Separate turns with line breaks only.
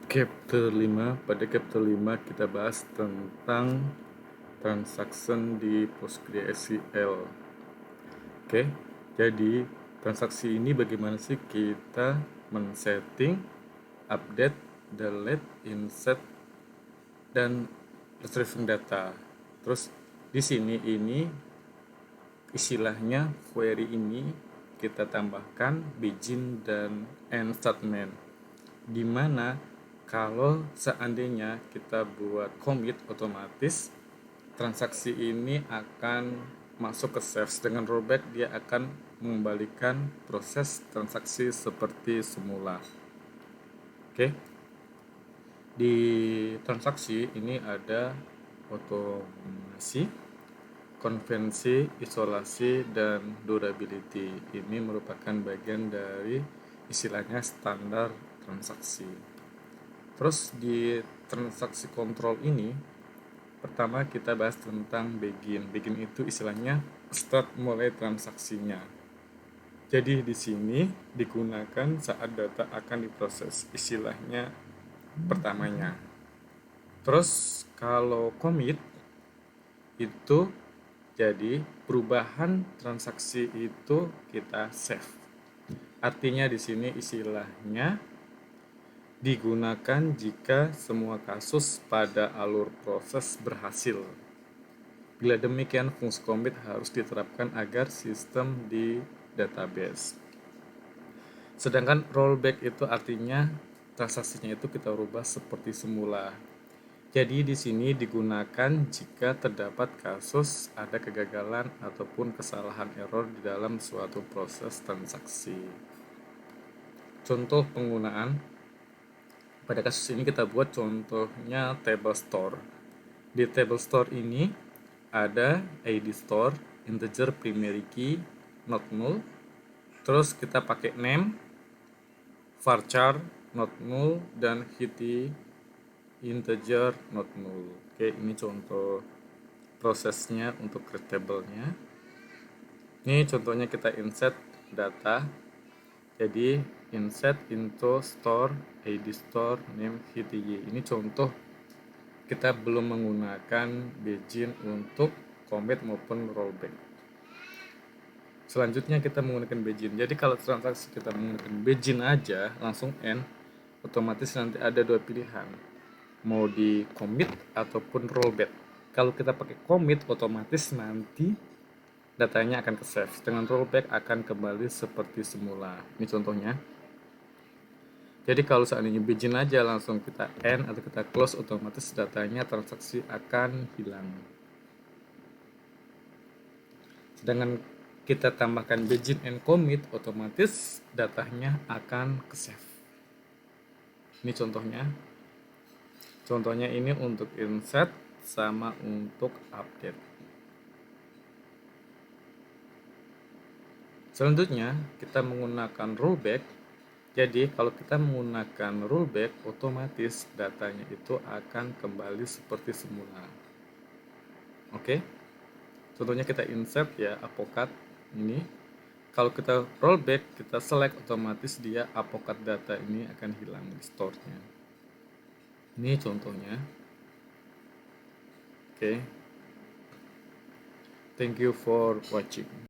Chapter 5. Pada chapter 5 kita bahas tentang transaction di PostgreSQL. Oke, jadi transaksi ini bagaimana sih kita men-setting, update, delete, insert, dan retrieving data. Terus di sini ini istilahnya query ini kita tambahkan begin dan end statement, dimana kalau seandainya kita buat commit, otomatis transaksi ini akan masuk ke save. Dengan rollback dia akan mengembalikan proses transaksi seperti semula. Oke, di transaksi ini ada otomasi, konvensi, isolasi, dan durability. Ini merupakan bagian dari istilahnya standar transaksi. Terus di transaksi kontrol ini, pertama kita bahas tentang begin. Begin itu istilahnya start mulai transaksinya. Jadi di sini digunakan saat data akan diproses, istilahnya pertamanya. Terus kalau commit itu jadi perubahan transaksi itu kita save. Artinya di sini istilahnya digunakan jika semua kasus pada alur proses berhasil. Bila demikian, fungsi commit harus diterapkan agar sistem di database. Sedangkan rollback itu artinya transaksinya itu kita rubah seperti semula. Jadi di sini digunakan jika terdapat kasus ada kegagalan ataupun kesalahan error di dalam suatu proses transaksi. Contoh penggunaan pada kasus ini kita buat contohnya table store. Di table store ini ada ID store, integer primary key, not null. Terus kita pakai name, varchar, not null, dan hiti integer, not null. Oke, ini contoh prosesnya untuk create table-nya. Ini contohnya kita insert data. Jadi insert into store, id store, name, hiti. Ini contoh kita belum menggunakan begin untuk commit maupun rollback. Selanjutnya kita menggunakan begin. Jadi kalau transaksi kita menggunakan begin aja langsung end, otomatis nanti ada dua pilihan, mau di commit ataupun rollback. Kalau kita pakai commit, otomatis nanti datanya akan ke save. Dengan rollback akan kembali seperti semula. Ini contohnya. Jadi kalau seandainya begin aja langsung kita end atau kita close, otomatis datanya transaksi akan hilang. Sedangkan kita tambahkan begin and commit, otomatis datanya akan ke save. Ini contohnya. Contohnya ini untuk insert sama untuk update. Selanjutnya kita menggunakan rollback. Jadi kalau kita menggunakan rollback, otomatis datanya itu akan kembali seperti semula. Oke, contohnya kita insert ya apocat ini. Kalau kita rollback, kita select, otomatis dia apocat data ini akan hilang di store-nya. Ini contohnya. Oke, thank you for watching.